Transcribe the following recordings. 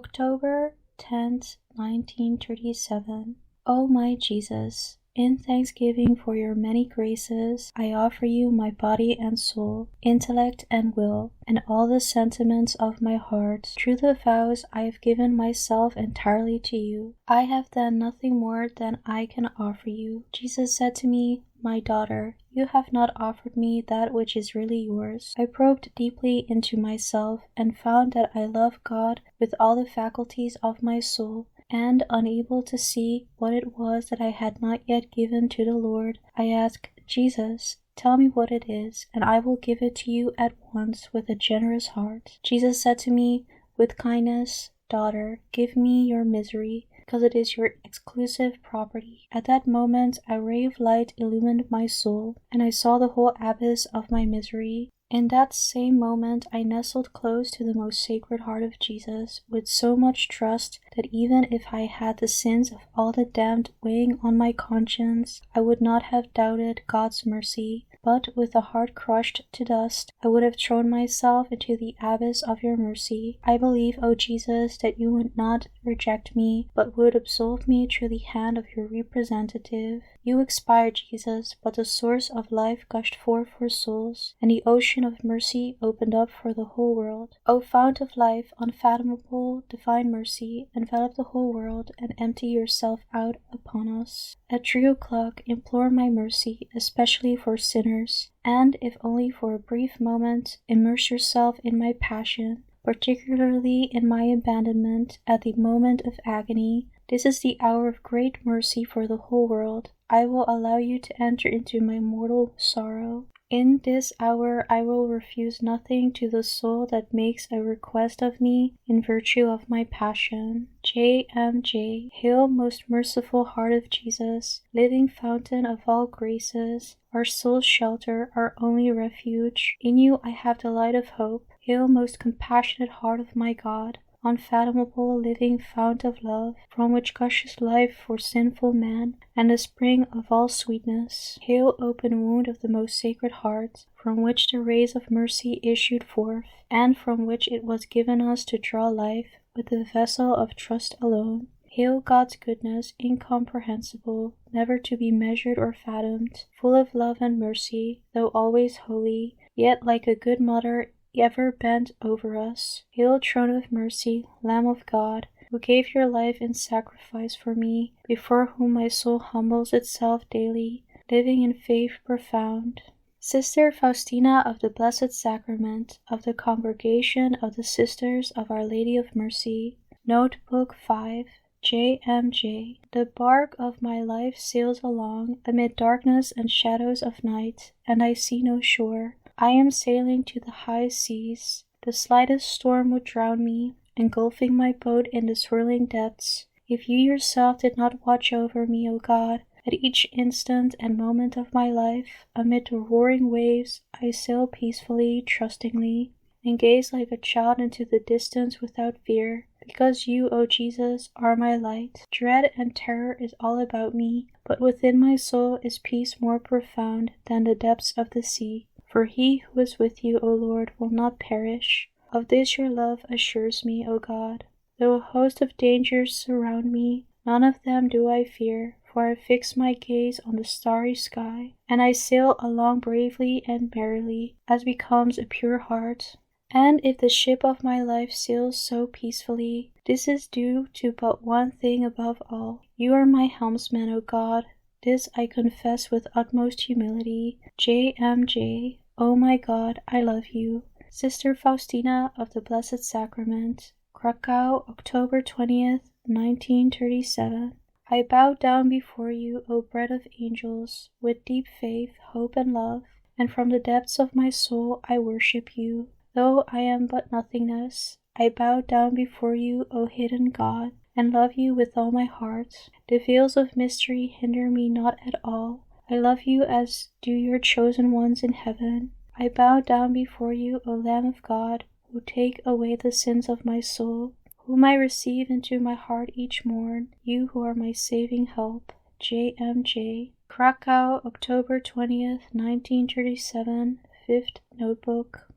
October 10th, 1937. O my Jesus, in thanksgiving for your many graces, I offer you my body and soul, intellect and will, and all the sentiments of my heart. Through the vows I have given myself entirely to you. I have then nothing more than I can offer you. Jesus said to me, "My daughter, you have not offered me that which is really yours." I probed deeply into myself and found that I love God with all the faculties of my soul, and unable to see what it was that I had not yet given to the Lord, I asked, "Jesus, tell me what it is, and I will give it to you at once with a generous heart." Jesus said to me with kindness, "Daughter, give me your misery, because it is your exclusive property." At that moment a ray of light illumined my soul, and I saw the whole abyss of my misery. In that same moment I nestled close to the most sacred heart of Jesus, with so much trust that even if I had the sins of all the damned weighing on my conscience, I would not have doubted God's mercy, but with a heart crushed to dust, I would have thrown myself into the abyss of your mercy. I believe, O Jesus, that you would not reject me, but would absolve me through the hand of your representative. You expired, Jesus, but the source of life gushed forth for souls, and the ocean of mercy opened up for the whole world. O fount of life, unfathomable divine mercy, envelop the whole world and empty yourself out upon us. At 3 o'clock, implore my mercy, especially for sinners, and, if only for a brief moment, immerse yourself in my passion, particularly in my abandonment at the moment of agony. This is the hour of great mercy for the whole world. I will allow you to enter into my mortal sorrow. In this hour I will refuse nothing to the soul that makes a request of me in virtue of my passion. J.M.J. Hail, most merciful heart of Jesus, living fountain of all graces, our soul's shelter, our only refuge. In you I have the light of hope. Hail, most compassionate heart of my God, unfathomable living fount of love, from which gushes life for sinful man, and the spring of all sweetness. Hail, open wound of the most sacred heart, from which the rays of mercy issued forth, and from which it was given us to draw life with the vessel of trust alone. Hail, God's goodness, incomprehensible, never to be measured or fathomed, full of love and mercy, though always holy, yet like a good mother ever bent over us. Hail, throne of mercy, Lamb of God, who gave your life in sacrifice for me, before whom my soul humbles itself daily, living in faith profound. Sister Faustina of the Blessed Sacrament, of the Congregation of the Sisters of Our Lady of Mercy. Notebook 5. J.M.J. The bark of my life sails along amid darkness and shadows of night, and I see no shore. I am sailing to the high seas. The slightest storm would drown me, engulfing my boat in the swirling depths. If you yourself did not watch over me, O God, at each instant and moment of my life, amid the roaring waves, I sail peacefully, trustingly, and gaze like a child into the distance without fear, because you, O Jesus, are my light. Dread and terror is all about me, but within my soul is peace more profound than the depths of the sea. For he who is with you, O Lord, will not perish. Of this your love assures me, O God. Though a host of dangers surround me, none of them do I fear, for I fix my gaze on the starry sky, and I sail along bravely and merrily, as becomes a pure heart. And if the ship of my life sails so peacefully, this is due to but one thing above all. You are my helmsman, O God. This I confess with utmost humility. J.M.J. O my God, I love you. Sister Faustina of the Blessed Sacrament. Krakow, October 20th, 1937. I bow down before you, O bread of angels, with deep faith, hope, and love, and from the depths of my soul I worship you. Though I am but nothingness, I bow down before you, O hidden God, and love you with all my heart. The veils of mystery hinder me not at all. I love you as do your chosen ones in heaven. I bow down before you, O Lamb of God, who take away the sins of my soul, whom I receive into my heart each morn, you who are my saving help. J.M.J. Krakow, October 20th, 1937, 5th Notebook.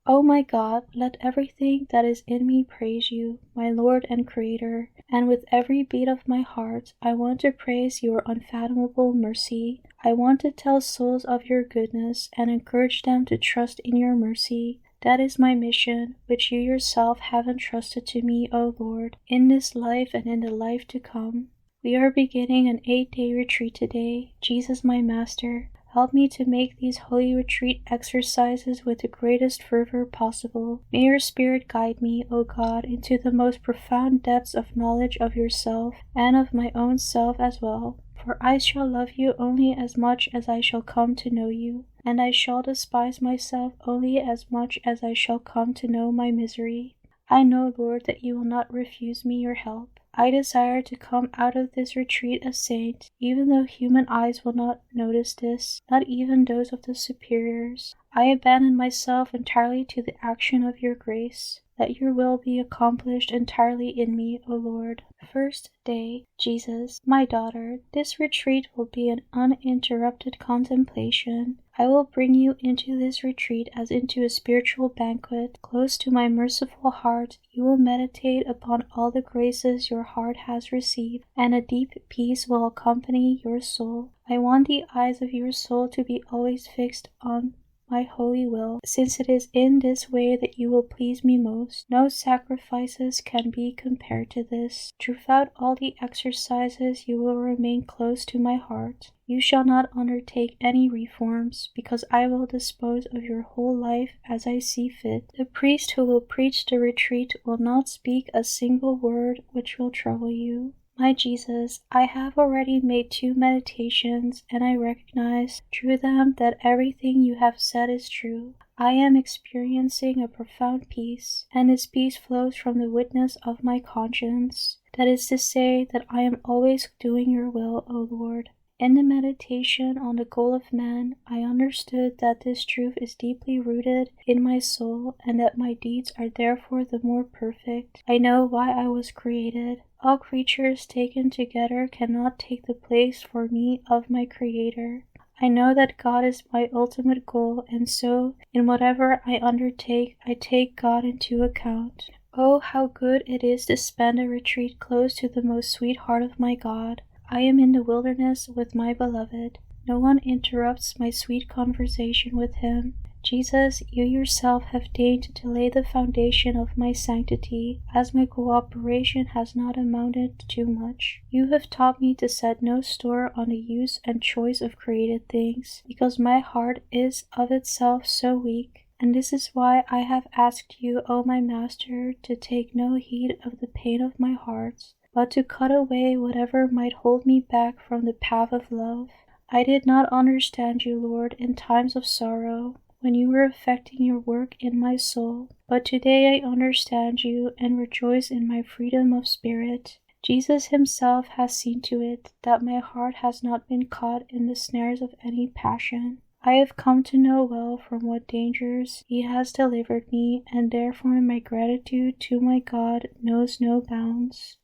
O my God, let everything that is in me praise you, my Lord and Creator, and with every beat of my heart, I want to praise your unfathomable mercy. I want to tell souls of your goodness and encourage them to trust in your mercy. That is my mission, which you yourself have entrusted to me, O Lord, in this life and in the life to come. We are beginning an 8-day retreat today. Jesus, my Master, help me to make these holy retreat exercises with the greatest fervor possible. May your Spirit guide me, O God, into the most profound depths of knowledge of yourself and of my own self as well. For I shall love you only as much as I shall come to know you, and I shall despise myself only as much as I shall come to know my misery. I know, Lord, that you will not refuse me your help. I desire to come out of this retreat a saint, even though human eyes will not notice this, not even those of the superiors. I abandon myself entirely to the action of your grace. Let your will be accomplished entirely in me, O Lord. First day, Jesus, my daughter, this retreat will be an uninterrupted contemplation. I will bring you into this retreat as into a spiritual banquet. Close to my merciful heart, you will meditate upon all the graces your heart has received, and a deep peace will accompany your soul. I want the eyes of your soul to be always fixed on my holy will, since it is in this way that you will please me most. No sacrifices can be compared to this. Throughout all the exercises you will remain close to my heart. You shall not undertake any reforms, because I will dispose of your whole life as I see fit. The priest who will preach the retreat will not speak a single word which will trouble you. My Jesus, I have already made 2 meditations, and I recognize through them that everything you have said is true. I am experiencing a profound peace, and this peace flows from the witness of my conscience. That is to say, that I am always doing your will, O Lord. In the meditation on the goal of man, I understood that this truth is deeply rooted in my soul, and that my deeds are therefore the more perfect. I know why I was created. All creatures taken together cannot take the place for me of my Creator. I know that God is my ultimate goal, and so, in whatever I undertake, I take God into account. Oh, how good it is to spend a retreat close to the most sweet heart of my God. I am in the wilderness with my beloved. No one interrupts my sweet conversation with him. Jesus, you yourself have deigned to lay the foundation of my sanctity, as my cooperation has not amounted to much. You have taught me to set no store on the use and choice of created things, because my heart is of itself so weak. And this is why I have asked you, O my Master, to take no heed of the pain of my heart, but to cut away whatever might hold me back from the path of love. I did not understand you, Lord, in times of sorrow, when you were effecting your work in my soul, but today I understand you and rejoice in my freedom of spirit. Jesus himself has seen to it that my heart has not been caught in the snares of any passion. I have come to know well from what dangers he has delivered me, and therefore my gratitude to my God knows no bounds.